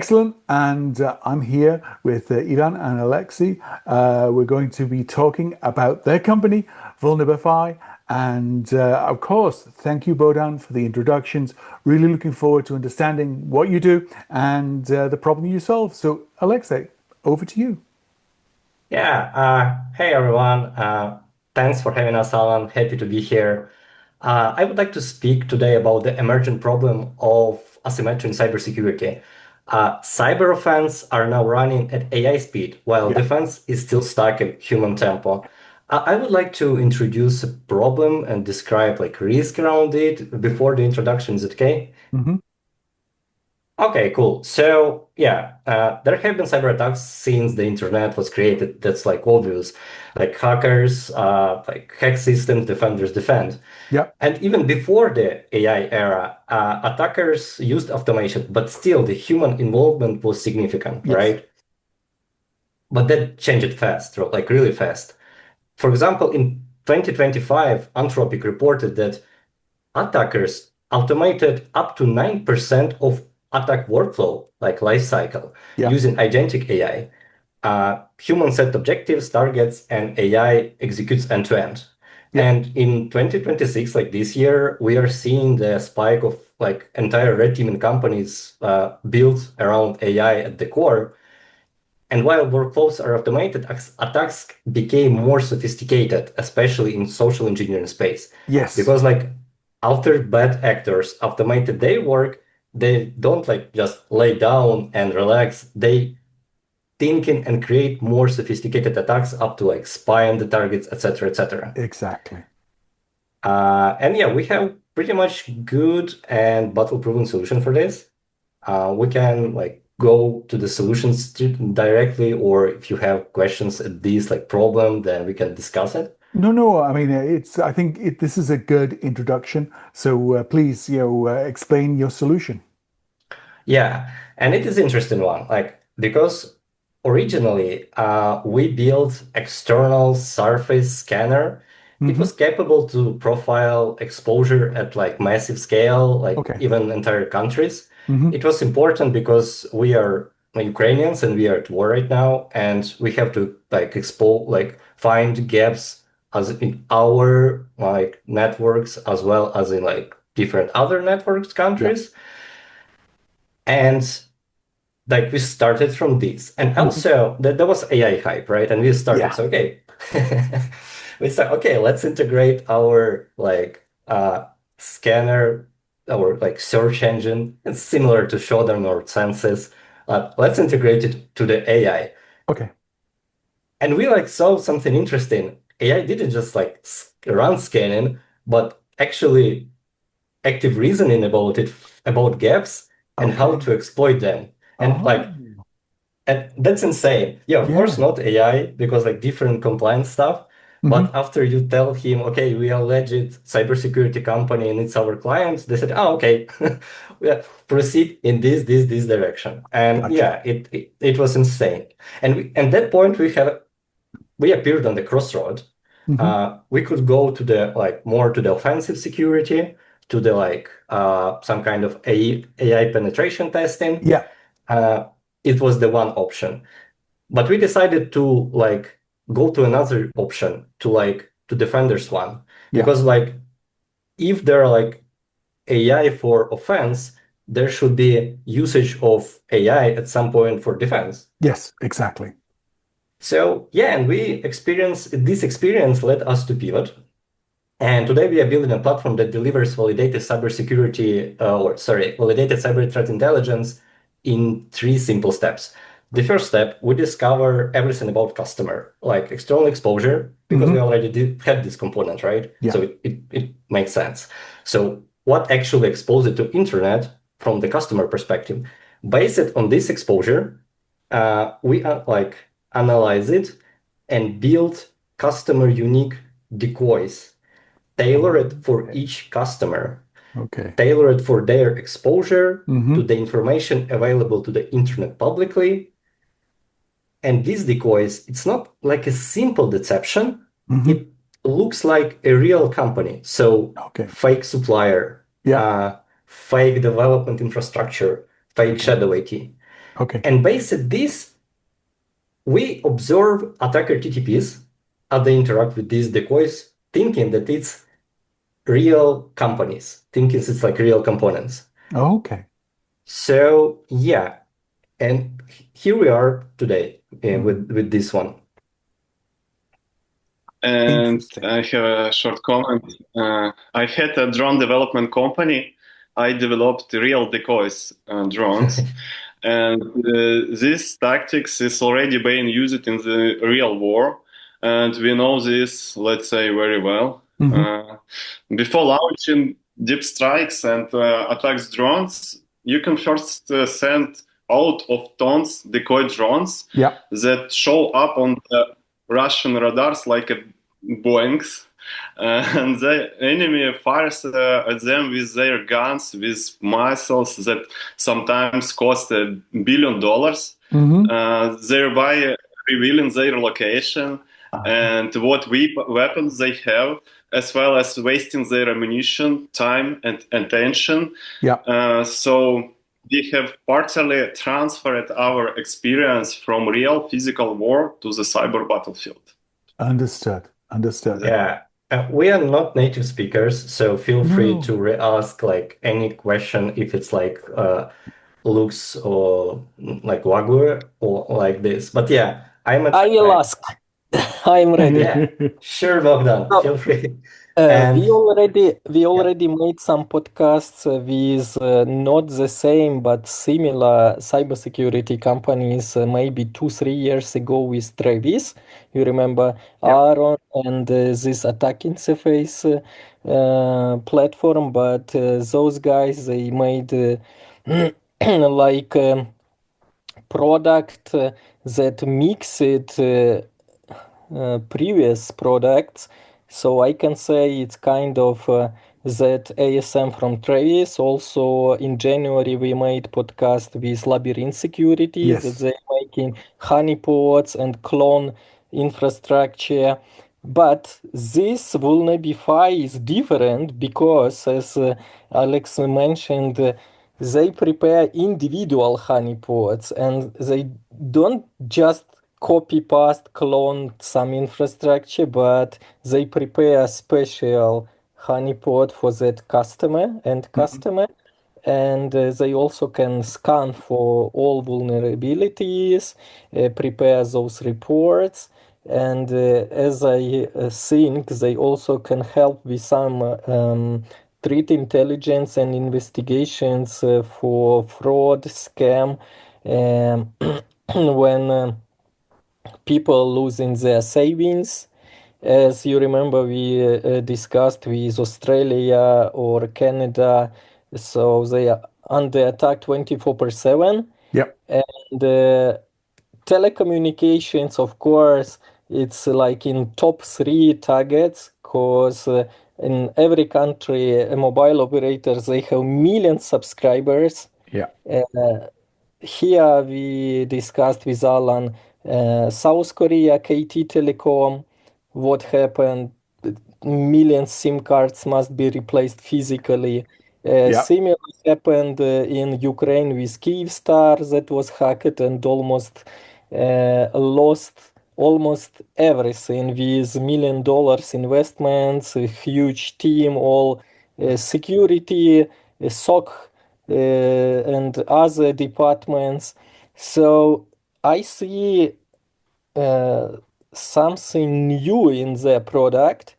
Excellent. And I'm here with Ivan and Alexei. We're going to be talking about their company, Vulnebify. And of course, thank you, Bodan, for the introductions. Really looking forward to understanding what you do and the problem you solve. So, Alexei, over to you. Yeah, hey everyone. Thanks for having us, Alan. Happy to be here. I would like to speak today about the emergent problem of asymmetry in cybersecurity. Cyber offense are now running at AI speed, while Yeah. defense is still stuck at human tempo. I would like to introduce a problem and describe like risk around it before the introduction. Is it okay? Hmm. Okay, cool. So yeah, there have been cyber attacks since the internet was created. That's like obvious, like hackers, like hack systems, defenders defend. Yeah. And even before the AI era, attackers used automation, but still the human involvement was significant, Yes. right? But that changed fast, like really fast. For example, in 2025, Anthropic reported that attackers automated up to 9% of attack workflow, like lifecycle, Yeah. using agentic AI. Human set objectives, targets, and AI executes end to end. Yeah. And in 2026, like this year, we are seeing the spike of like entire red teaming companies built around AI at the core. And while workflows are automated, attacks became more sophisticated, especially in social engineering space. Yes. Because like after bad actors automated their work, they don't like just lay down and relax. They thinking and create more sophisticated attacks up to like spy on the targets, etc., etc. Exactly. And yeah, we have pretty much good and battle-proven solution for this. We can like go to the solutions directly, or if you have questions at this like problem, then we can discuss it. No, no. I mean, I think this is a good introduction. So please, explain your solution. Yeah, and it is interesting one, like because originally we built external surface scanner. It Hmm. was capable to profile exposure at like massive scale, like Okay. even entire countries. Hmm. It was important because we are Ukrainians and we are at war right now, and we have to like expose, like find gaps as in our like networks as well as in like different other networks Yeah. countries. And like we started from this, and Hmm. also there was AI hype, right? And we started, Yeah. so okay, we said, okay, let's integrate our like scanner, our like search engine. It's similar to Shodan or Census. Let's integrate it to the AI, Okay. and we like saw something interesting. AI didn't just like run scanning, but actually active reasoning about it, about gaps and how Okay. to exploit them. And Oh, like and that's insane. Yeah, of course, yeah. not AI, because like different compliance stuff. Hmm. But after you tell him, okay, we are legit cybersecurity company and it's our clients, they said, oh, okay, yeah, proceed in this direction. And Gotcha. yeah, it was insane. And at that point, we appeared on the crossroad. Hmm. We could go to the like more to the offensive security, to the like some kind of AI penetration testing. Yeah. Uh, it was the one option. But we decided to like go to another option, to like to defenders one, Yeah. because like if there are like AI for offense, there should be usage of AI at some point for defense. Yes, exactly. So yeah, and this experience led us to pivot. And today we are building a platform that delivers validated cybersecurity, validated cyber threat intelligence in three simple steps. The first step, we discover everything about customer, like external exposure, because we Hmm. already had this component, right? Yeah. So it makes sense. So what actually exposed it to internet from the customer perspective? Based on this exposure, we like analyze it and build customer unique decoys tailored for Okay. each customer, Okay. tailored for their exposure to Hmm. the information available to the internet publicly. And these decoys, it's not like a simple deception. Hmm. It looks like a real company. So Okay. fake supplier, Yeah. uh, fake development infrastructure, fake Okay. shadow IT. Okay. And based on this, we observe attacker TTPs as they interact with these decoys, thinking that it's real companies, thinking it's like real components. Okay. So yeah, and here we are today Mm. with this one. And Interesting. I have a short comment. I had a drone development company. I developed real decoys drones, and this tactics is already being used in the real war, and we know this, let's say, very well. Hmm. Uh, Before launching deep strikes and attacks drones, you can first send out of tons decoy drones Yeah. that show up on the Russian radars like a Boeings, and the enemy fires at them with their guns, with missiles that sometimes cost $1 billion, Hmm. thereby revealing their location and what weapons they have, as well as wasting their ammunition, time, and attention. Yeah. So we have partially transferred our experience from real physical war to the cyber battlefield. Understood. Understood. Yeah, we are not native speakers, so feel free No. to re-ask like any question if it's like looks or like Wagyu or like this. But yeah, I'm a I tech will guy. ask. I'm ready. Yeah, sure, Bogdan, So, feel free. we And yeah, already made some podcasts with not the same but similar cybersecurity companies maybe 2-3 years ago with Travis. You remember Yeah. Aaron and this attack interface platform, but those guys they made like product that mixed previous products. So I can say it's kind of that ASM from Travis. Also in January we made podcast with Labyrinth Security that Yes. they're making honeypots and clone infrastructure. But this Vulnebify is different because, as Alex mentioned, they prepare individual honeypots and they don't just copy paste clone some infrastructure, but they prepare a special honeypot for that customer and Hmm. customer, and they also can scan for all vulnerabilities, prepare those reports, and as I think they also can help with some threat intelligence and investigations for fraud, scam, um, when people losing their savings. As you remember, we discussed with Australia or Canada, so they are under attack 24/7. Yep. And telecommunications, of course, it's like in top three targets because in every country, mobile operators they have million subscribers. Yeah. Uh, Here we discussed with Alan South Korea, KT Telecom, what happened. Million SIM cards must be replaced physically. Yeah. Similar happened in Ukraine with Kyivstar that was hacked and almost lost almost everything with $1 million investments, a huge team, all security, SOC, and other departments. So I see uh, something new in their product,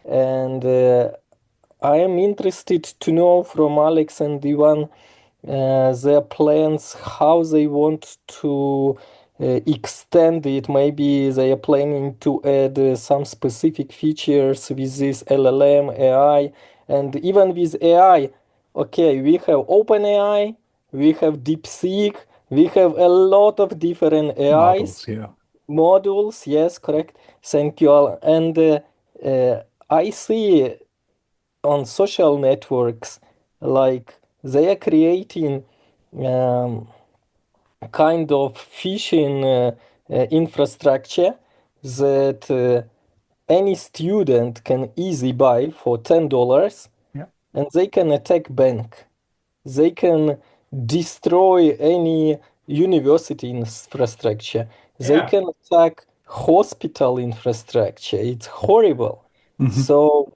and I am interested to know from Alex and Ivan their plans, how they want to extend it. Maybe they are planning to add some specific features with this LLM, AI, and even with AI. Okay, we have OpenAI, we have DeepSeek, we have a lot of different AIs Models. Yeah. modules. Yes, correct. Thank you all. And I see on social networks like they are creating um, kind of phishing infrastructure that any student can easily buy for $10, Yeah. and they can attack bank. They can destroy any university infrastructure. They Yeah. can attack hospital infrastructure. It's horrible. So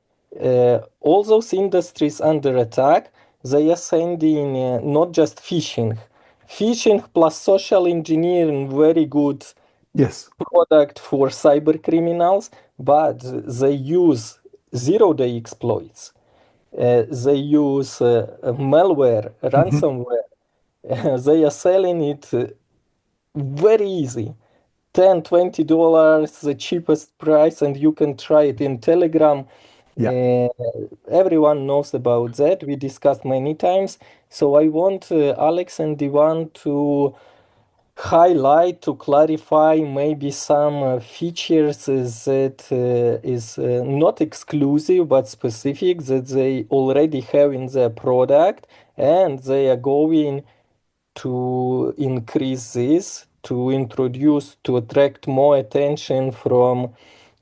all those industries under attack, they are sending not just phishing. Phishing plus social engineering, very good Yes. product for cyber criminals, but they use zero-day exploits. They use malware, ransomware. They are selling it very easy. $10, $20, the cheapest price, and you can try it in Telegram. Yeah. Everyone knows about that. We discussed many times. So I want Alex and Ivan to highlight, to clarify maybe some features that is not exclusive but specific that they already have in their product, and they are going to increase this, to introduce, to attract more attention from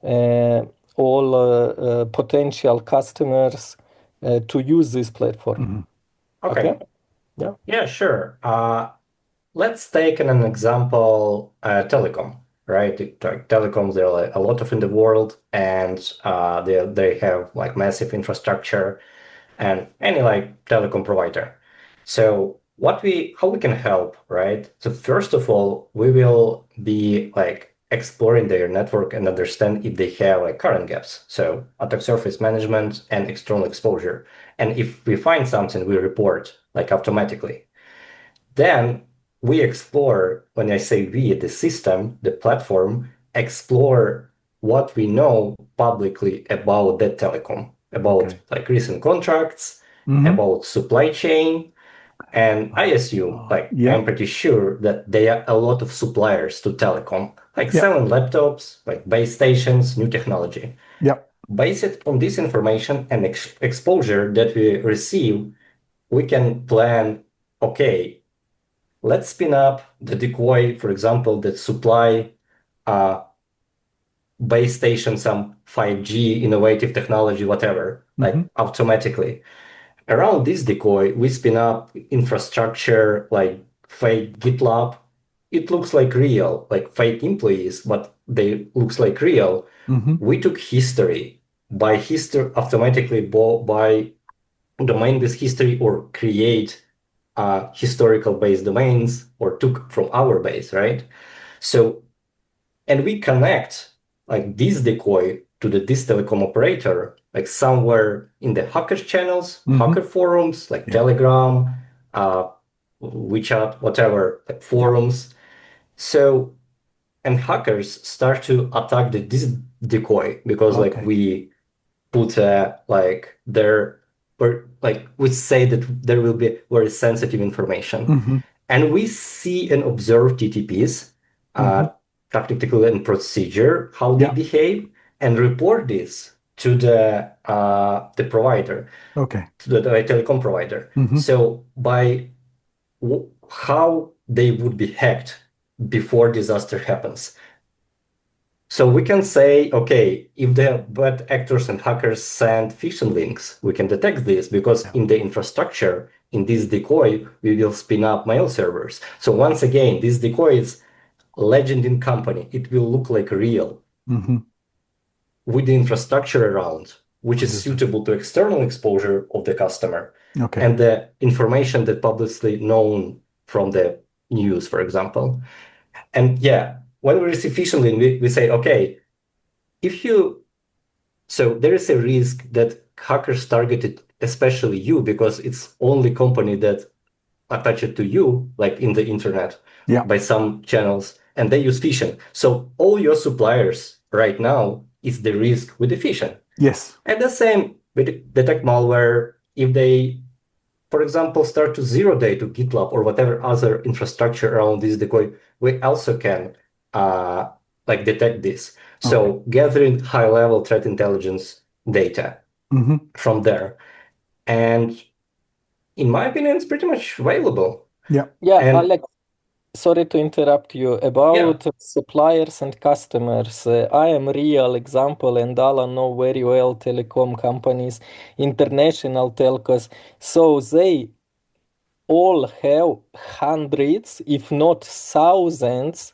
uh, all potential customers to use this platform. Okay. Okay? Yeah. Yeah, sure. Let's take an example, telecom, right? Telecoms, there are like a lot of in the world, and they have like massive infrastructure, and any like telecom provider. So how we can help, right? So first of all, we will be like exploring their network and understand if they have like current gaps. So attack surface management and external exposure. And if we find something, we report like automatically. Then we explore, when I say we, the system, the platform, explore what we know publicly about that telecom, about Okay. like recent contracts, Mhm. about supply chain. And I assume, like, Yeah. I'm pretty sure that there are a lot of suppliers to telecom, like Yeah. selling laptops, like base stations, new technology. Yeah. Based on this information and exposure that we receive, we can plan, okay, let's spin up the decoy, for example, that supply uh, base station some 5G innovative technology, whatever, like automatically. Around this decoy, we spin up infrastructure like fake GitLab. It looks like real, like fake employees, but they looks like real. Mhm. We took history by history automatically by domain this history or create historical base domains or took from our base, right? So, and we connect like this decoy to this telecom operator, like somewhere in the hacker channels, hacker forums, like Yeah. Telegram, uh, WeChat, whatever, like forums. So, and hackers start to attack this decoy because like Okay. we put like there or like we say that there will be very sensitive information and we see and observe TTPs, tactical and procedure, how they Yeah. behave, and report this to the provider, Okay. to the telecom provider. So by how they would be hacked before disaster happens. So we can say, okay, if the bad actors and hackers send phishing links, we can detect this because in the infrastructure, in this decoy, we will spin up mail servers. So once again, this decoy is legend in company. It will look like real with the infrastructure around, which is Understood. suitable to external exposure of the customer Okay. and the information that publicly known from the news, for example. And yeah, when we receive phishing link, we say, okay, so there is a risk that hackers targeted especially you because it's only company that attached to you, like in the internet, Yeah. by some channels, and they use phishing. So all your suppliers right now is the risk with the phishing. Yes. And the same with detect malware. If they, for example, start to zero day to GitLab or whatever other infrastructure around this decoy, we also can like detect this. So gathering high level threat intelligence data from there. And in my opinion, it's pretty much available. Yeah. Yeah, And Alex, sorry to interrupt you. yeah, About suppliers and customers, I am real example, and Alan know very well telecom companies, international telcos. So they all have hundreds, if not thousands,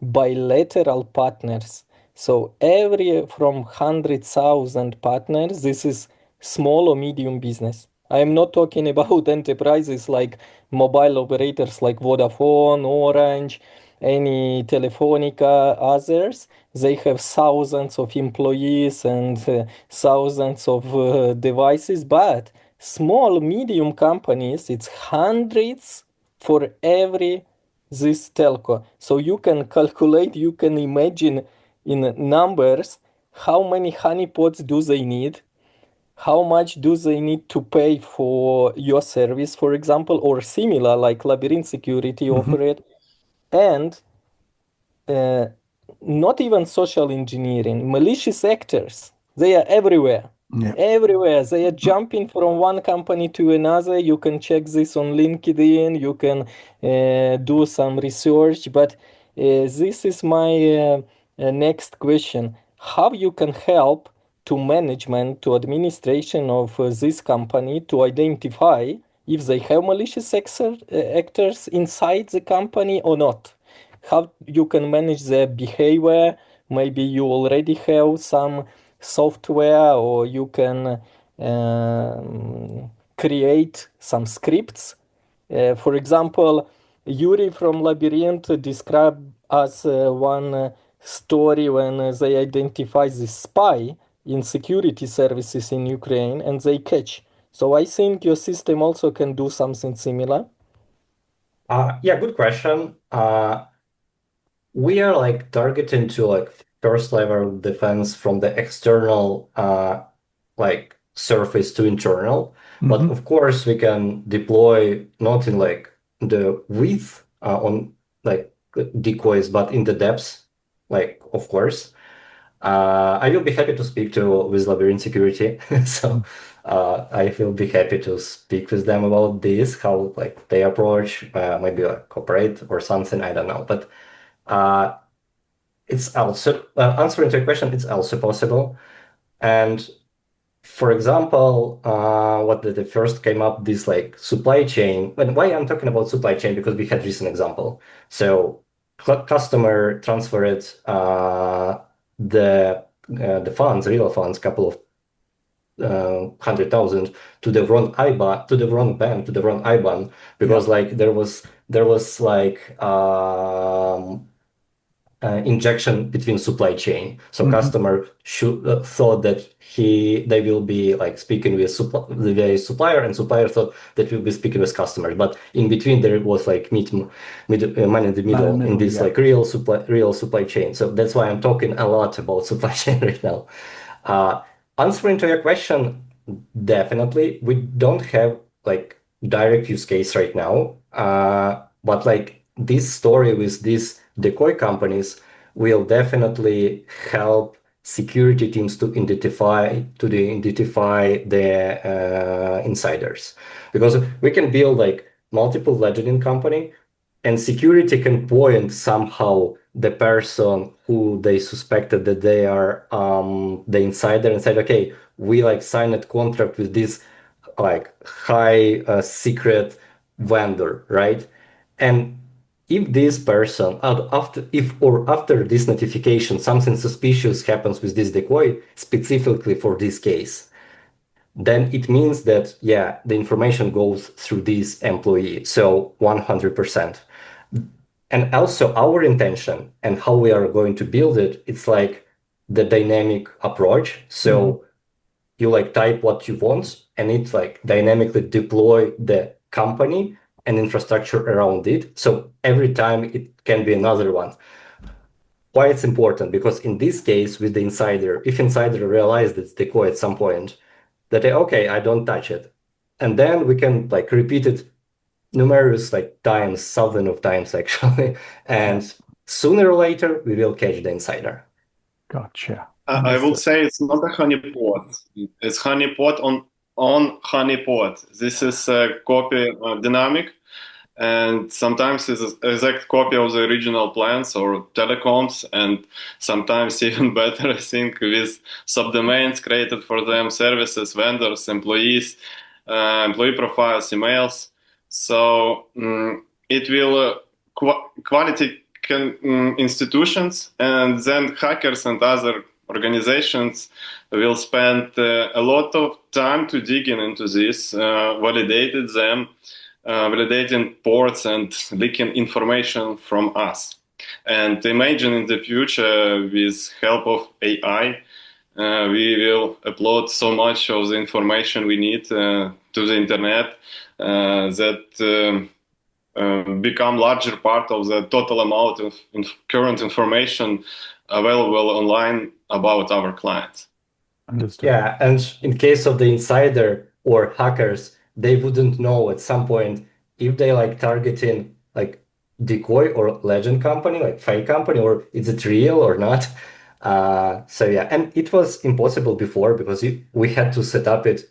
bilateral partners. So every from 100,000 partners, this is small or medium business. I am not talking about enterprises like mobile operators like Vodafone, Orange, any Telefonica, others. They have thousands of employees and thousands of devices, but small, medium companies, it's hundreds for every this telco. So you can calculate, you can imagine in numbers how many honeypots do they need, how much do they need to pay for your service, for example, or similar like Labyrinth Security offer it, and uh, not even social engineering, malicious actors, they are everywhere. Yeah. Everywhere. They are jumping from one company to another. You can check this on LinkedIn, you can do some research. But this is my next question. How you can help to management, to administration of this company to identify if they have malicious actors inside the company or not? How you can manage their behavior? Maybe you already have some software, or you can create some scripts. For example, Yuri from Labyrinth described us one story when they identify the spy in security services in Ukraine and they catch. So I think your system also can do something similar. Yeah, good question. We are like targeting to like first level defense from the external like surface to internal. But of course we can deploy not in like the width on like decoys, but in the depths, like of course. I will be happy to speak to with Labyrinth Security. So I will be happy to speak with them about this, how like they approach, maybe like cooperate or something. I don't know, but uh, it's also answering to your question. It's also possible. And for example, what the first came up this like supply chain. And why I'm talking about supply chain because we had recent example. So customer transferred the funds, real funds, couple of 100,000 to the wrong IBAN, to the wrong bank, to the wrong IBAN because like there was like injection between supply chain. So customer should thought that they will be like speaking with the supplier, and supplier thought that we'll be speaking with customer. But in between there was like man in the Man in the middle in this yeah. like real supply chain. So that's why I'm talking a lot about supply chain right now. Answering to your question, definitely we don't have like direct use case right now. But like this story with these decoy companies will definitely help security teams to identify the insiders, because we can build like multiple ledger in company, and security can point somehow the person who they suspected that they are the insider and said, okay, we like signed a contract with this like high secret vendor, right? And if this person after this notification something suspicious happens with this decoy specifically for this case, then it means that yeah, the information goes through this employee, so 100%. And also our intention and how we are going to build it, it's like the dynamic approach. So you like type what you want and it like dynamically deploy the company and infrastructure around it. So every time it can be another one. Why it's important? Because in this case with the insider, if insider realized it's decoy at some point, that okay, I don't touch it. And then we can like repeat it numerous like times, thousands of times actually. And sooner or later we will catch the insider. Gotcha. I will Understood. say it's not a honeypot. It's honeypot on honeypot. This is a copy dynamic, and sometimes it's an exact copy of the original plans or telecoms, and sometimes even better, I think, with subdomains created for them, services, vendors, employees, employee profiles, emails. So it will quality institutions, and then hackers and other organizations will spend a lot of time to digging into this, validated them, validating ports and leaking information from us. And imagine in the future, with help of AI, we will upload so much of the information we need to the internet that become larger part of the total amount of current information available online about our clients. Understood. Yeah, and in case of the insider or hackers, they wouldn't know at some point if they like targeting like decoy or legend company, like fake company, or is it real or not? So yeah, and it was impossible before because we had to set up it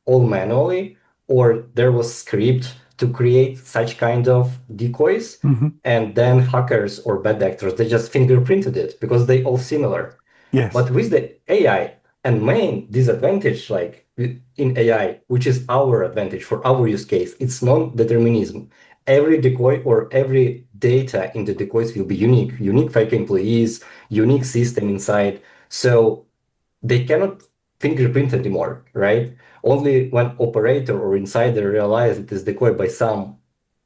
all manually, or there was script to create such kind of decoys, and then hackers or bad actors, they just fingerprinted it because they all similar. Yes. But with the AI, and main disadvantage, like in AI, which is our advantage for our use case, it's non-determinism. Every decoy or every data in the decoys will be unique fake employees, unique system inside. So they cannot fingerprint anymore, right? Only when operator or insider realize it is decoy by some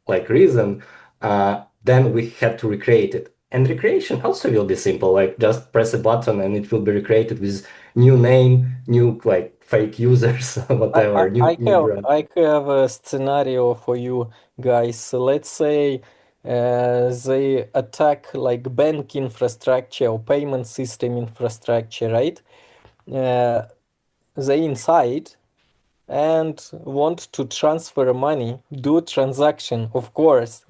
like reason, then we had to recreate it. And recreation also will be simple, like just press a button and it will be recreated with new name, new like fake users, whatever, new brand. I have a scenario for you guys. Let's say they attack like bank infrastructure or payment system infrastructure, right? They inside and want to transfer money, do transaction, of course.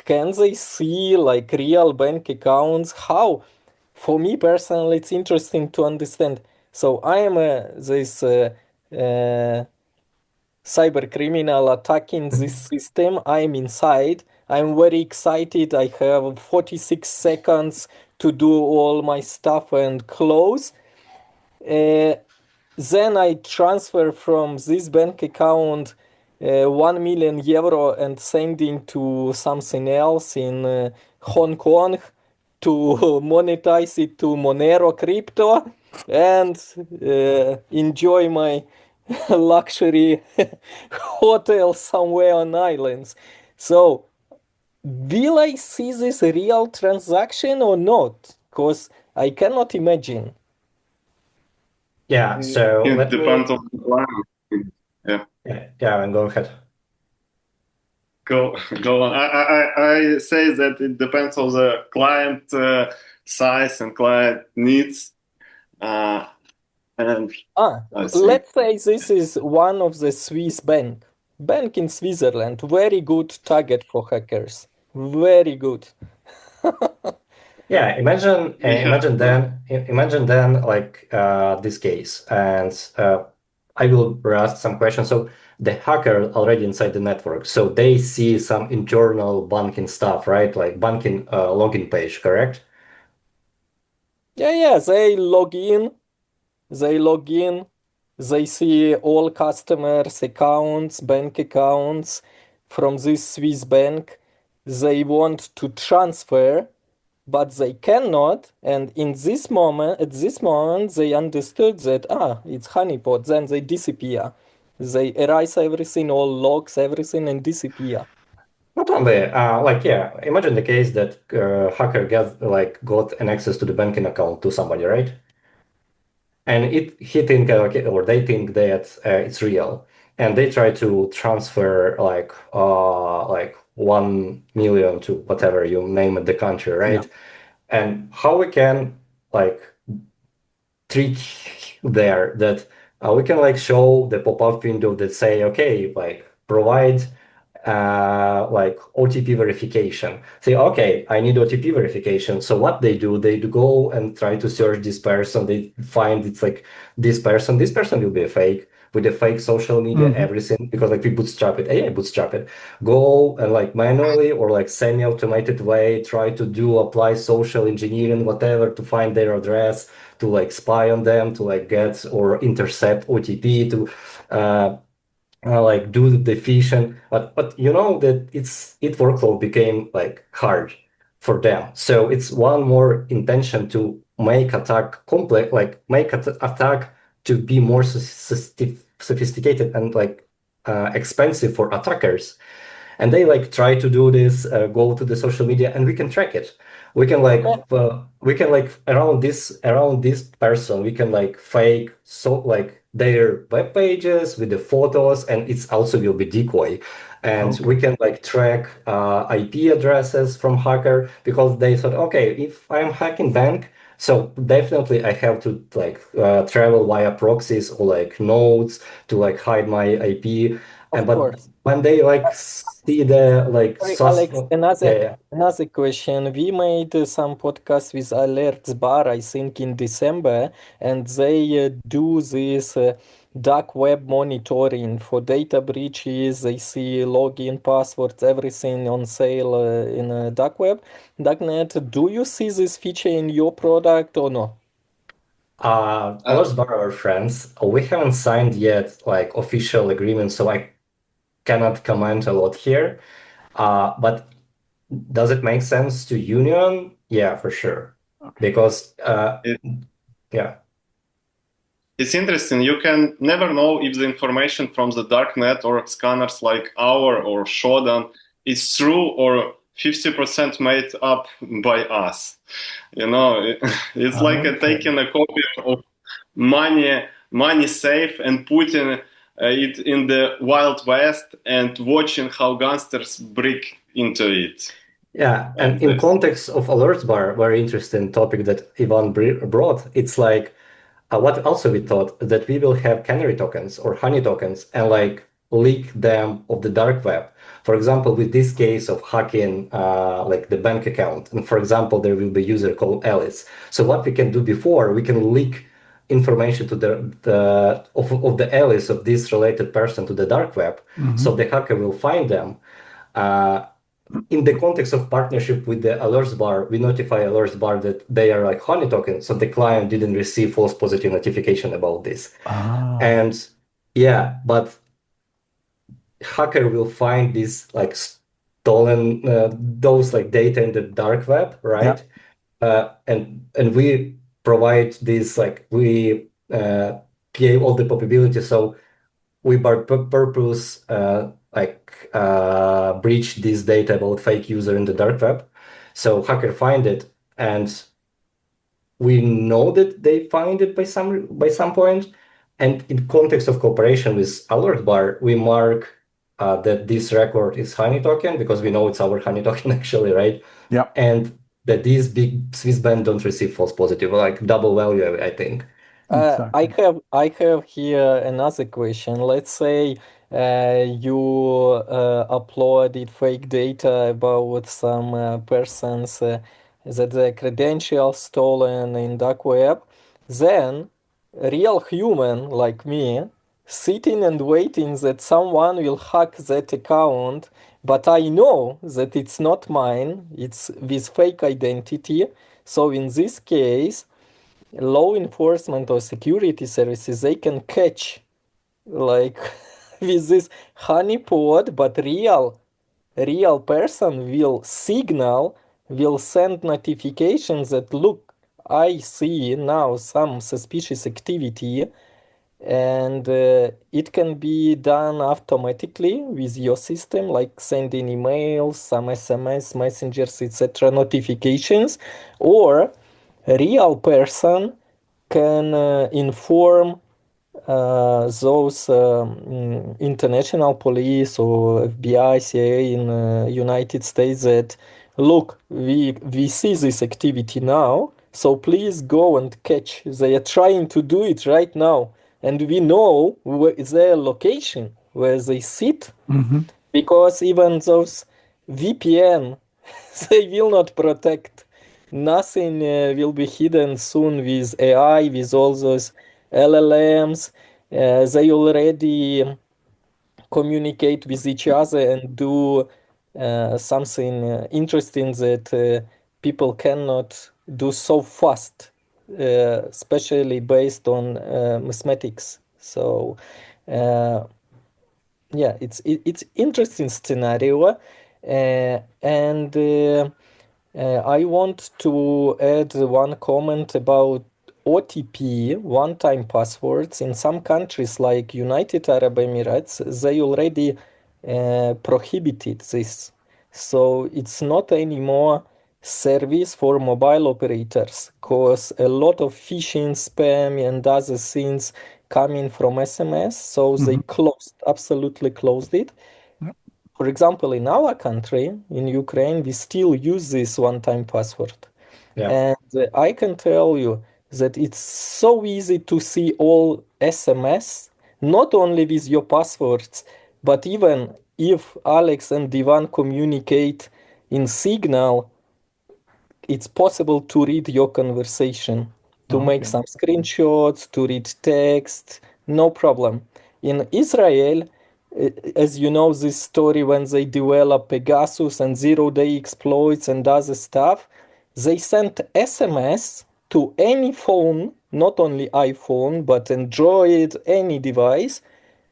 Can they see like real bank accounts? How? For me personally, it's interesting to understand. So I am this cyber criminal attacking this system. I'm inside. I'm very excited. I have 46 seconds to do all my stuff and close. Then I transfer from this bank account 1 million euro and sending to something else in Hong Kong to monetize it to Monero crypto and enjoy my luxury hotel somewhere on islands. So, will I see this real transaction or not? Because I cannot imagine. Yeah, so It let depends me, on the client. Yeah. yeah, and go ahead. Go on. I say that it depends on the client size and client needs. And I think, Let's say this is one of the Swiss bank in Switzerland. Very good target for hackers. Very good. Yeah, we have imagine then like this case, and I will ask some questions. So the hacker already inside the network, so they see some internal banking stuff, right? Like banking login page, correct? Yeah, they log in. They log in. They see all customers' accounts, bank accounts from this Swiss bank. They want to transfer, but they cannot. And in this moment, at this moment, they understood that it's honeypot. Then they disappear. They erase everything, all logs, everything, and disappear. Not only, like, yeah, imagine the case that hacker got an access to the banking account to somebody, right? And he think or they think that it's real, and they try to transfer like 1 million to whatever you name it the country, right? Yeah. And how we can like trick there that we can like show the pop-up window that say, okay, like provide like OTP verification. Say, okay, I need OTP verification. So what they do go and try to search this person. They find it's like this person. This person will be a fake with a fake social media, everything, because like we bootstrap it, AI bootstrap it. Go and like manually or like semi-automated way, try to do apply social engineering, whatever, to find their address, to like spy on them, to like get or intercept OTP, to like do the phishing, but you know that it workload became like hard for them. So it's one more intention to make attack complex, like make attack to be more sophisticated and like expensive for attackers. And they like try to do this, go to the social media, and we can track it. We can like around this person, we can like fake so like their web pages with the photos, and it's also will be decoy. And we Okay. can like track IP addresses from hacker because they thought, okay, if I'm hacking bank, so definitely I have to like travel via proxies or like nodes to like hide my IP. And Of but course. when they like see the like Sorry, sus, Alex, yeah, yeah. another question. We made some podcast with Alerts Bar, I think, in December, and they do this dark web monitoring for data breaches. They see login, passwords, everything on sale in dark web, darknet. Do you see this feature in your product or no? A lot of our friends. We haven't signed yet like official agreement, so I cannot comment a lot here. But does it make sense to union? Yeah, for sure. Okay. Because It, yeah. it's interesting. You can never know if the information from the darknet or scanners like our or Shodan is true or 50% made up by us. You know, it's like Okay. taking a copy of money safe and putting it in the Wild West and watching how gangsters break into it. Yeah, and Like in this. context of alerts bar, very interesting topic that Ivan brought. It's like what also we thought that we will have canary tokens or honey tokens and like leak them of the dark web. For example, with this case of hacking like the bank account, and for example, there will be user called Alice. So what we can do before, we can leak information to of the Alice of this related person to the dark web, so Hmm. the hacker will find them. Uh, in the context of partnership with the alerts bar, we notify alerts bar that they are like honey tokens, so the client didn't receive false positive notification about this. Ah, And yeah, but hacker will find this like stolen those like data in the dark web, yeah. right? And we provide this like we gave all the probability, so we by purpose breach this data about fake user in the dark web. So hacker find it, and we know that they find it by some point. And in context of cooperation with alert bar, we mark that this record is honey token because we know it's our honey token actually, right? Yeah. And that these big Swiss bands don't receive false positive, like double value, I think. I Exactly. have here another question. Let's say you uploaded fake data about some persons that the credentials stolen in dark web. Then real human like me sitting and waiting that someone will hack that account, but I know that it's not mine, it's with fake identity. So in this case, law enforcement or security services, they can catch like with this honeypot, but real person will signal, will send notifications that look, I see now some suspicious activity, and it can be done automatically with your system, like sending emails, some SMS, messengers, etc., notifications, or a real person can inform those international police or FBI, CIA in United States that look, we see this activity now, so please go and catch. They are trying to do it right now, and we know where is their location, where they sit, Hmm. because even those VPN, they will not protect. Nothing will be hidden soon with AI, with all those LLMs. They already communicate with each other and do something interesting that people cannot do so fast, especially based on mathematics. So, uh, Yeah, it's interesting scenario, and I want to add one comment about OTP, one-time passwords. In some countries like United Arab Emirates, they already prohibited this. So it's not anymore service for mobile operators because a lot of phishing, spam, and other things coming from SMS. So they Hmm. closed, absolutely closed it. For example, in our country, in Ukraine, we still use this one-time password. Yeah. And I can tell you that it's so easy to see all SMS, not only with your passwords, but even if Alex and Divan communicate in Signal, it's possible to read your conversation, to make Okay. some screenshots, to read text, no problem. In Israel, as you know, this story when they develop Pegasus and zero-day exploits and other stuff, they sent SMS to any phone, not only iPhone, but Android, any device.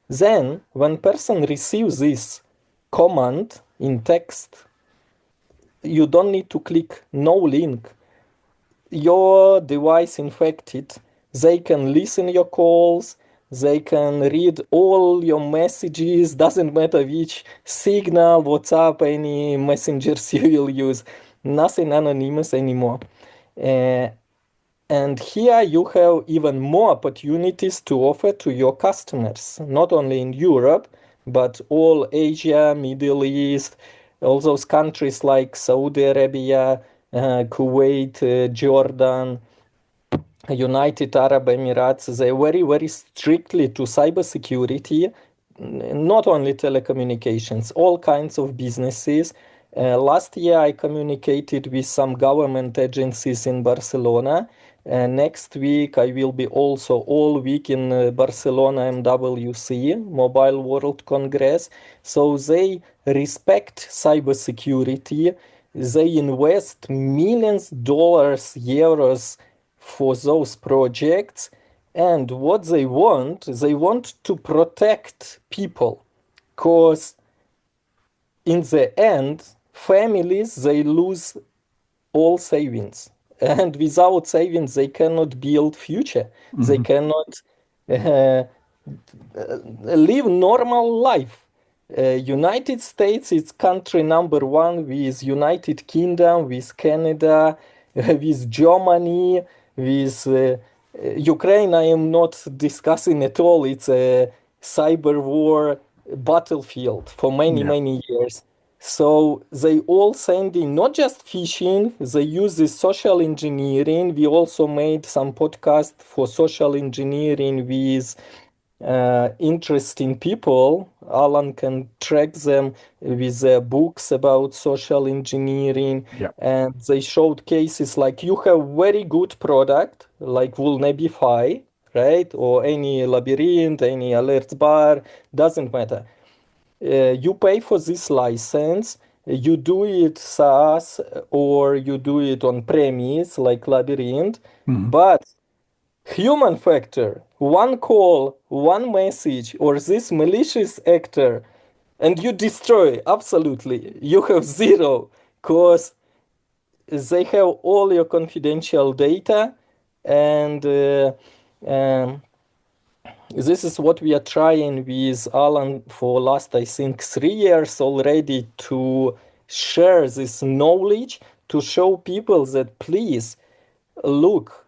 Then, when person receives this command in text, you don't need to click no link. Your device infected, they can listen your calls, they can read all your messages, doesn't matter which Signal, WhatsApp, any messengers you will use, nothing anonymous anymore. Uh, and here you have even more opportunities to offer to your customers, not only in Europe, but all Asia, Middle East, all those countries like Saudi Arabia, Kuwait, Jordan, United Arab Emirates, they very, very strictly to cybersecurity, not only telecommunications, all kinds of businesses. Last year, I communicated with some government agencies in Barcelona. Next week, I will be also all week in Barcelona MWC, Mobile World Congress. So they respect cybersecurity. They invest millions dollars, euros for those projects. And what they want to protect people, because in the end, families they lose all savings, and without savings they cannot build future. They Hmm. cannot uh, live normal life. United States is country number one with United Kingdom, with Canada, with Germany, with Ukraine. I am not discussing at all. It's a cyber war battlefield for many, Yeah. many years. So they all sending not just phishing, they use this social engineering. We also made some podcast for social engineering with interesting people. Alan can track them with their books about social engineering, Yeah. and they showed cases like you have very good product like Vulnebify, right? Or any labyrinth, any alert bar, doesn't matter. You pay for this license. You do it SaaS or you do it on premise like Labyrinth, Hmm. but human factor, one call, one message, or this malicious actor, and you destroy absolutely. You have zero because they have all your confidential data, and this is what we are trying with Alan for last, I think, 3 years already to share this knowledge to show people that please look,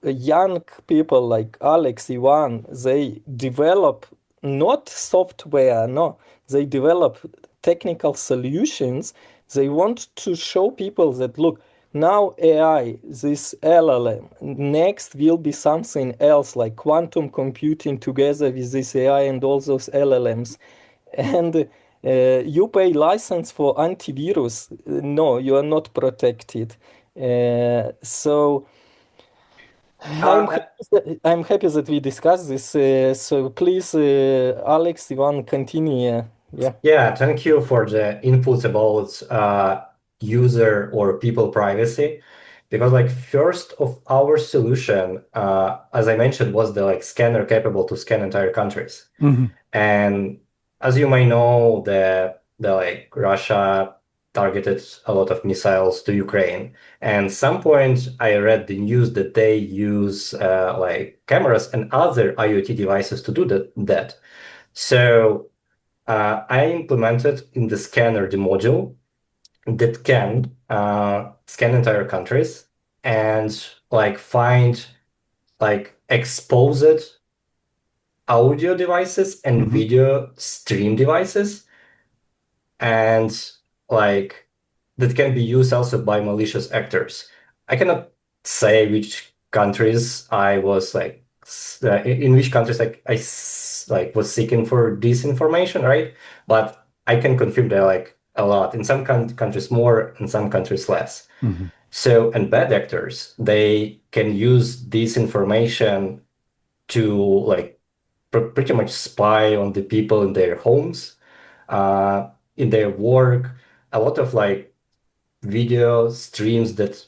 young people like Alex, Ivan, they develop not software, no, they develop technical solutions. They want to show people that look, now AI, this LLM, next will be something else like quantum computing together with this AI and all those LLMs. And you pay license for antivirus. No, you are not protected. So Uh, I'm happy that we discussed this. So please, Alex, Ivan, continue. Yeah. Yeah, thank you for the inputs about user or people privacy. Because like first of our solution, as I mentioned, was the like scanner capable to scan entire countries. Hmm. And as you may know, the like Russia targeted a lot of missiles to Ukraine. And some point I read the news that they use like cameras and other IoT devices to do that. So I implemented in the scanner the module that can scan entire countries and like find like exposed audio devices and Mhm. video stream devices, and like that can be used also by malicious actors. I cannot say which countries I was like in which countries like was seeking for this information, right? But I can confirm that like a lot in some countries more, in some countries less. Mhm. So, and bad actors, they can use this information to like pretty much spy on the people in their homes, uh, in their work. A lot of like video streams that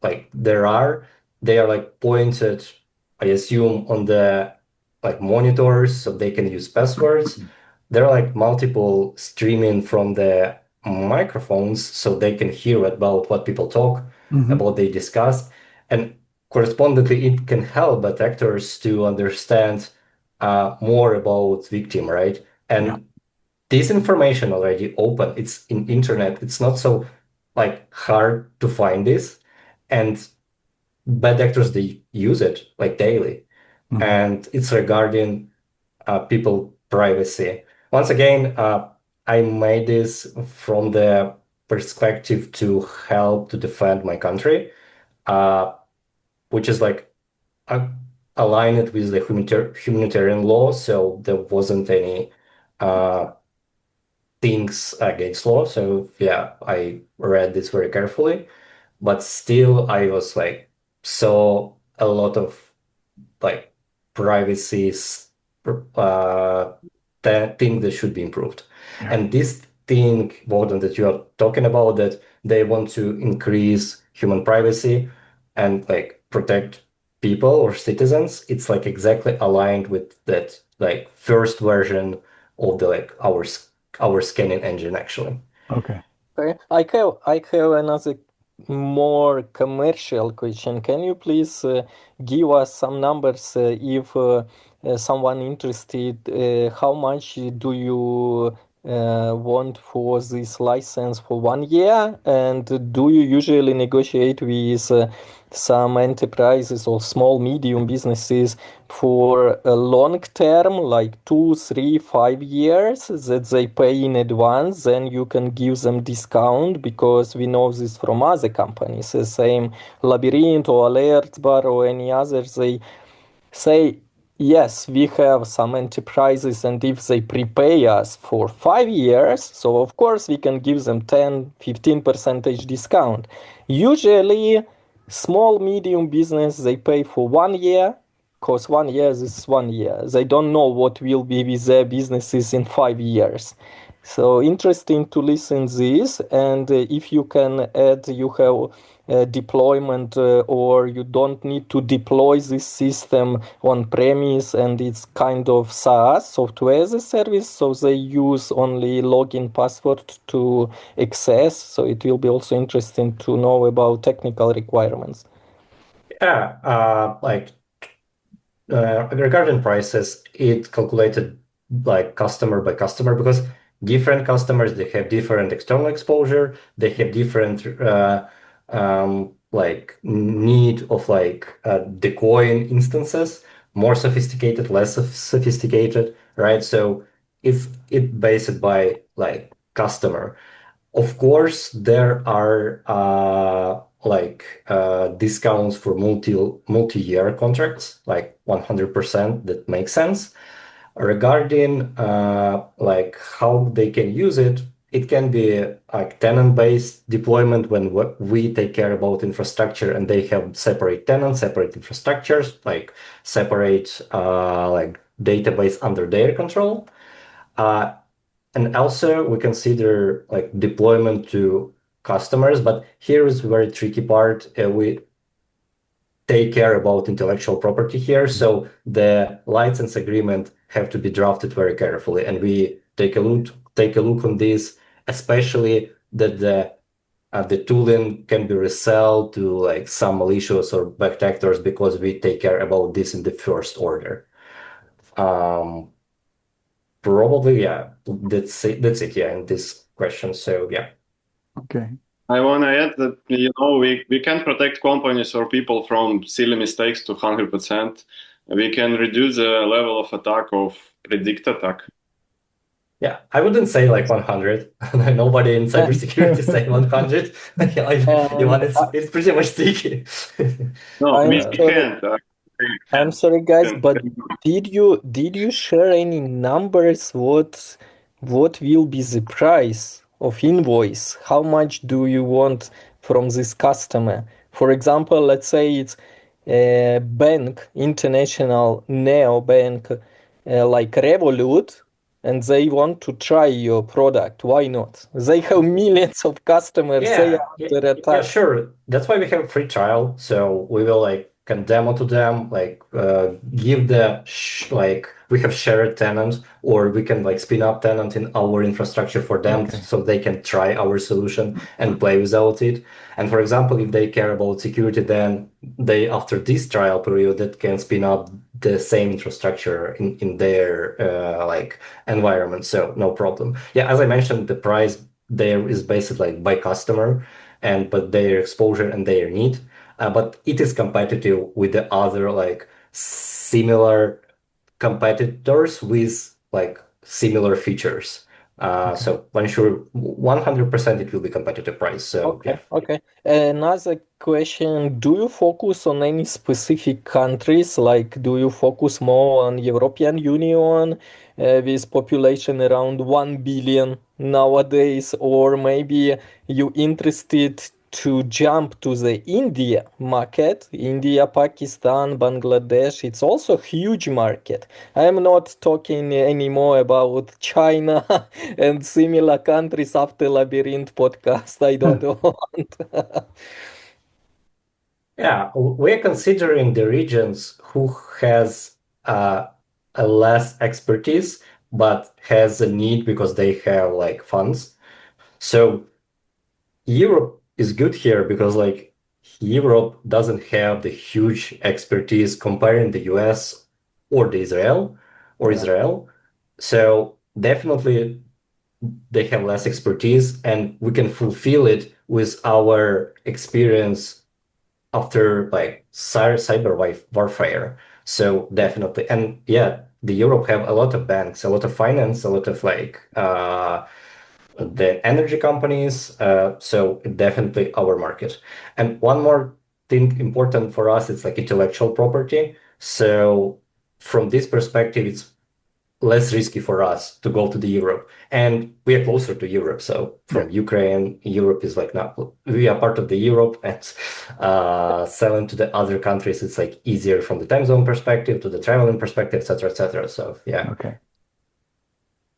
like they are like pointed, I assume, on the like monitors so they can use passwords. There are like multiple streaming from the microphones so they can hear about what people talk, Mhm. about they discuss, and correspondingly it can help attackers to understand more about victim, right? Yeah. And this information already open. It's in internet. It's not so like hard to find this, and bad actors they use it like daily, Mhm. and it's regarding people privacy. Once again, I made this from the perspective to help to defend my country, uh, which is like uh, aligned with the humanitarian law, so there wasn't any uh, things against law. So yeah, I read this very carefully, but still I was like saw a lot of like privacy uh thing that should be improved. Yeah. And this thing, Bogdan, that you are talking about, that they want to increase human privacy and like protect people or citizens, it's like exactly aligned with that like first version of the like our scanning engine actually. Okay. Okay. I have another more commercial question. Can you please give us some numbers if someone interested, how much do you want for this license for 1 year? And do you usually negotiate with some enterprises or small medium businesses for a long term, like 2, 3, 5 years, that they pay in advance? Then you can give them discount, because we know this from other companies, the same Labyrinth or Alerts Bar or any others. They say, yes, we have some enterprises, and if they prepay us for 5 years, so of course we can give them 10-15% discount. Usually small medium business, they pay for 1 year, because 1 year is 1 year. They don't know what will be with their businesses in 5 years. So interesting to listen this. And if you can add, you have deployment, or you don't need to deploy this system on premise, and it's kind of SaaS, software as a service, so they use only login password to access. So it will be also interesting to know about technical requirements. Yeah, like regarding prices, it calculated like customer by customer, because different customers, they have different external exposure, they have different like need of like decoying instances, more sophisticated, less sophisticated, right? So if it based by like customer. Of course, there are discounts for multi-year contracts, like 100%. That makes sense. Regarding like how they can use it, it can be like tenant-based deployment when we take care about infrastructure, and they have separate tenants, separate infrastructures, like separate like database under their control. Uh, and also we consider like deployment to customers, but here is very tricky part. We take care about intellectual property here. So the license agreement have to be drafted very carefully, and we take a look on this, especially that the tooling can be resell to like some malicious or bad actors, because we take care about this in the first order. Probably, yeah, that's it, yeah, in this question. So yeah. Okay. I want to add that we can protect companies or people from silly mistakes to 100%. We can reduce the level of attack of predict attack. Yeah, I wouldn't say like 100. Nobody in cybersecurity say 100. Yeah, Ivan, it's pretty much tricky. No, I'm we sorry. can't. I'm sorry, guys, but did you share any numbers? What will be the price of invoice? How much do you want from this customer? For example, let's say it's a bank, international neo bank, like Revolut, and they want to try your product. Why not? They have millions of customers. They are under Yeah, attack. sure. That's why we have free trial. So we will like can demo to them, like give the like we have shared tenants, or we can like spin up tenant in our infrastructure for them, Okay. so they can try our solution and play without it. And for example, if they care about security, then they after this trial period that can spin up the same infrastructure in their like environment. So no problem. Yeah, as I mentioned, the price there is based like by customer and but their exposure and their need, but it is competitive with the other like similar competitors with like similar features. So I'm sure 100% it will be competitive price. So yeah. Okay. Another question, do you focus on any specific countries? Like, do you focus more on European Union, with population around 1 billion nowadays, or maybe you interested to jump to the India market? India, Pakistan, Bangladesh, it's also a huge market. I'm not talking anymore about China and similar countries after Labyrinth podcast. I don't want. Yeah, we're considering the regions who has a less expertise but has a need because they have like funds. So Europe is good here because like Europe doesn't have the huge expertise comparing the US or the Israel or Yeah. Israel. So definitely they have less expertise, and we can fulfill it with our experience after like cyber warfare. So definitely, and yeah, the Europe have a lot of banks, a lot of finance, a lot of like the energy companies. So definitely our market. And one more thing important for us, it's like intellectual property. So from this perspective, it's less risky for us to go to the Europe, and we are closer to Europe. So Yeah. from Ukraine, Europe is like now we are part of the Europe, and selling to the other countries, it's like easier from the time zone perspective to the traveling perspective, etc., etc. So yeah. Okay.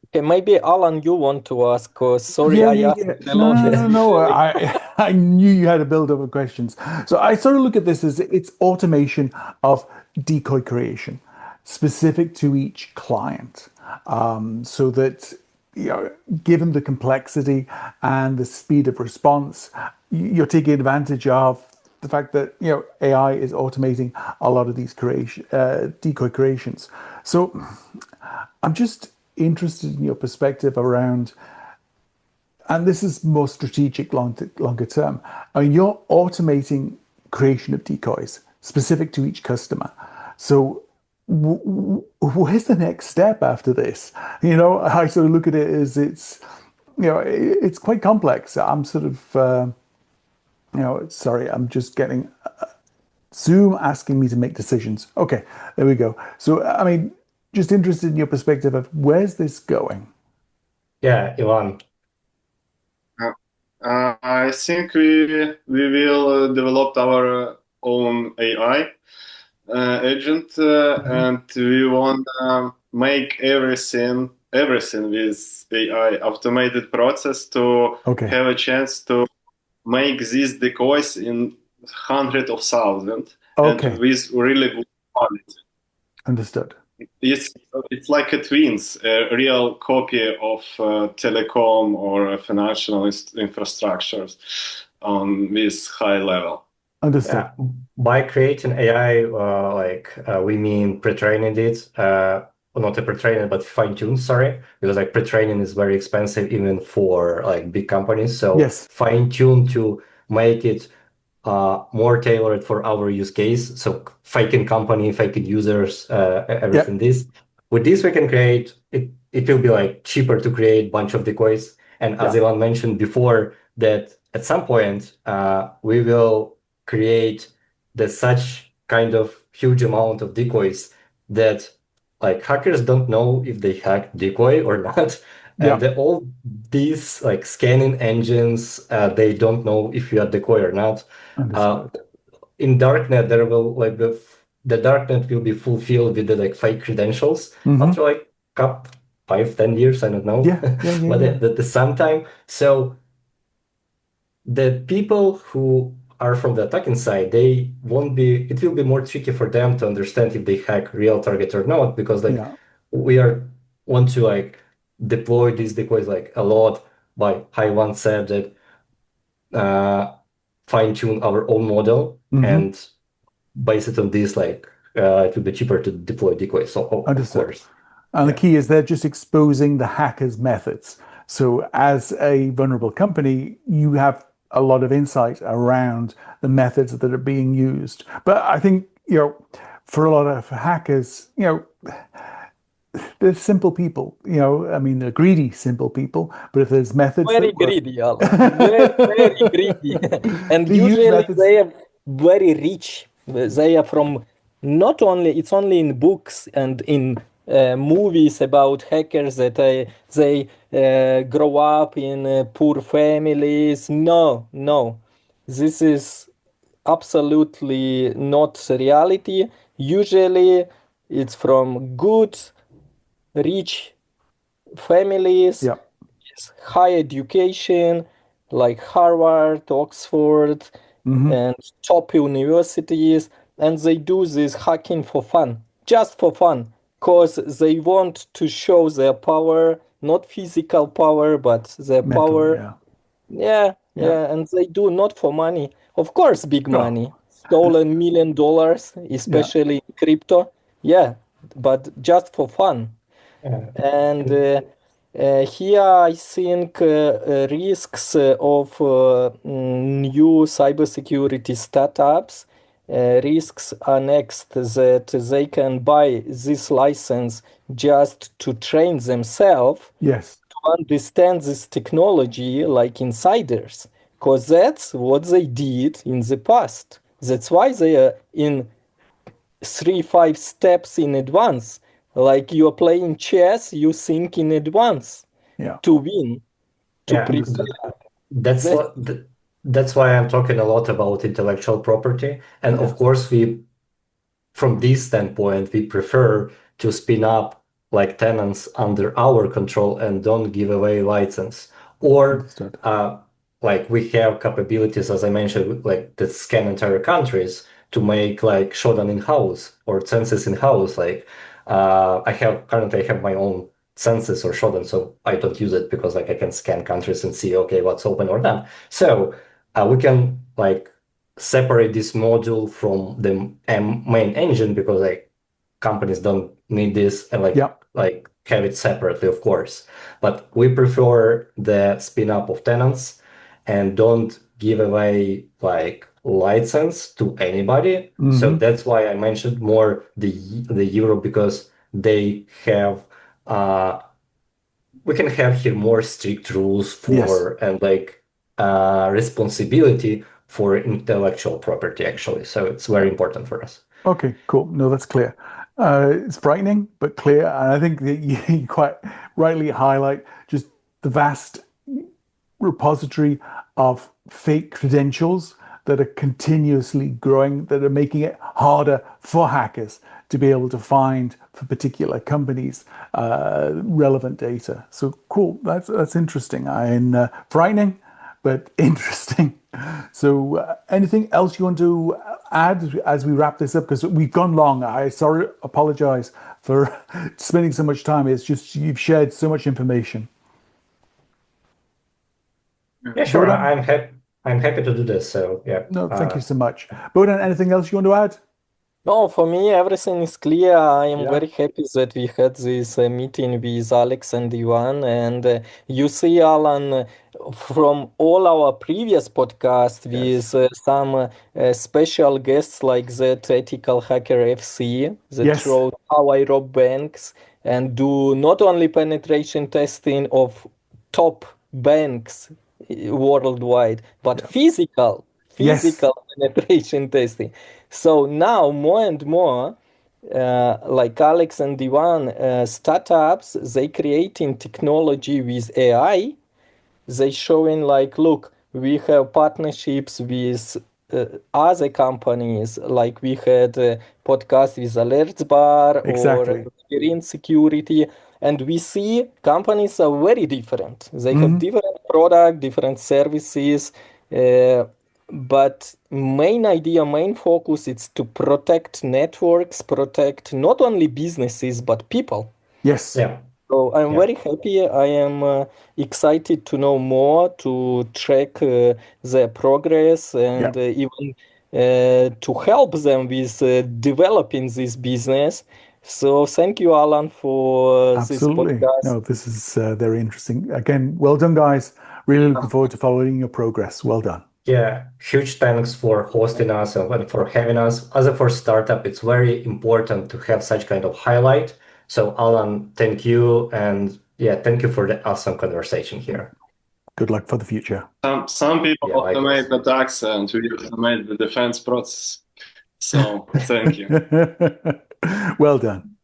Okay, maybe Alan, you want to ask, 'cause sorry, Yeah, I yeah, asked yeah. a No, lot no, no, no. initially. I knew you had a build up of questions. So I sort of look at this as it's automation of decoy creation, specific to each client, so that given the complexity and the speed of response, you're taking advantage of the fact that AI is automating a lot of these decoy creations. So I'm just interested in your perspective around, and this is more strategic, longer term. I mean, you're automating creation of decoys specific to each customer. So, where's the next step after this? I sort of look at it as it's quite complex. I'm sort of, sorry, I'm just getting Zoom asking me to make decisions. Okay, there we go. So, I mean, just interested in your perspective of where's this going? Yeah, Ivan. I think we will develop our own AI agent, and we want to make everything with AI automated process to Okay, have a chance to make these decoys in hundreds of thousands and okay, with really good quality. understood. It's like a twins, a real copy of telecom or financial infrastructures on this high level. Understood. Yeah. By creating AI, we mean pre-training it, well, not a pre-training, but fine-tune, sorry, because like pre-training is very expensive even for like big companies. So Yes. fine-tune to make it more tailored for our use case. So faking company, faking users, everything this. With this, we can create it. It will be like cheaper to create bunch of decoys. And as Yeah. Ivan mentioned before, that at some point we will create such kind of huge amount of decoys that like hackers don't know if they hacked decoy or not. Yeah. And all these like scanning engines, they don't know if you are decoy or not. Uh, Understood. in darknet, there will like the darknet will be fulfilled with the like fake credentials after like 5-10 years, I don't know, but Yeah. at the same time. So the people who are from the attacking side, they won't be. It will be more tricky for them to understand if they hack real target or not, because like Yeah. we want to like deploy these decoys like a lot. By I once said that fine tune our own model and base it on this, like it would be cheaper to deploy decoys. So of Understood. course, And the yeah, key is they're just exposing the hacker's methods. So as a vulnerable company, you have a lot of insight around the methods that are being used. But I think, for a lot of hackers, they're simple people, I mean, they're greedy, simple people. But if there's methods Very that work, greedy, Alan. Very, very greedy. And they use usually methods. they are very rich. They are from not only, it's only in books and in movies about hackers that they grow up in poor families. No, no. This is absolutely not reality. Usually it's from good, rich families, Yeah. high education, like Harvard, Oxford, and top universities, and they do this hacking for fun, just for fun, because they want to show their power, not physical power, but their Mentally, power. yeah. Yeah, Yeah. yeah, and they do not for money. Of course, big Oh, money, stolen $1 million, yeah. especially in crypto. Yeah, but just for fun. yeah. And And here I think risks of new cybersecurity startups, risks are next that they can buy this license just to train themselves Yes. to understand this technology like insiders, because that's what they did in the past. That's why they are in 3, 5 steps in advance. Like you're playing chess, you think in advance Yeah. to win, to yeah, prepare. that's That, what that's why I'm talking a lot about intellectual property. And Yeah. of course, from this standpoint, we prefer to spin up like tenants under our control and don't give away license. Or Understood. like we have capabilities, as I mentioned, like that scan entire countries to make like Shodan in-house or census in-house. Like currently I have my own census or Shodan, so I don't use it because like I can scan countries and see, okay, what's open or not. So we can like separate this module from the main engine, because like companies don't need this, and Yeah. like have it separately, of course. But we prefer the spin up of tenants and don't give away like license to anybody. So that's why I mentioned more the Euro, because they have we can have here more strict rules Yes. for and like responsibility for intellectual property, actually. So it's very important for us. Okay, cool. No, that's clear. It's frightening, but clear. And I think that you quite rightly highlight just the vast repository of fake credentials that are continuously growing, that are making it harder for hackers to be able to find for particular companies relevant data. So cool. That's interesting and frightening, but interesting. So, anything else you want to add as we wrap this up? Because we've gone long. I apologize for spending so much time. It's just you've shared so much information. Yeah, sure. Bodan? I'm happy to do this. So yeah. No, thank you so much. Bodan, anything else you want to add? No, for me, everything is clear. I am Yeah. very happy that we had this meeting with Alex and Ivan. And you see, Alan, from all our previous podcasts Yes. with some special guests like that Ethical Hacker FC that Yes. showed how I rob banks and do not only penetration testing of top banks worldwide, but physical Yes. penetration testing. So now more and more, like Alex and Ivan, startups, they creating technology with AI. They showing like, look, we have partnerships with other companies, like we had a podcast with Alerts Bar or Exactly. Green Security, and we see companies are very different. They have different product, different services, but main idea, main focus is to protect networks, protect not only businesses but people. Yes. Yeah. So I'm Yeah. very happy. I am excited to know more, to track their progress, and even to help them with developing this business. So thank you, Alan, for this Absolutely. podcast. No, this is very interesting. Again, well done, guys. Really looking forward to following your progress. Well done. Yeah, huge thanks for hosting us and for having us. As a first startup, it's very important to have such kind of highlight. So Alan, thank you. And yeah, thank you for the awesome conversation here. Good luck for the future. Some people Yeah, likewise. automate attacks and we automate the defense process. So thank you. Well done.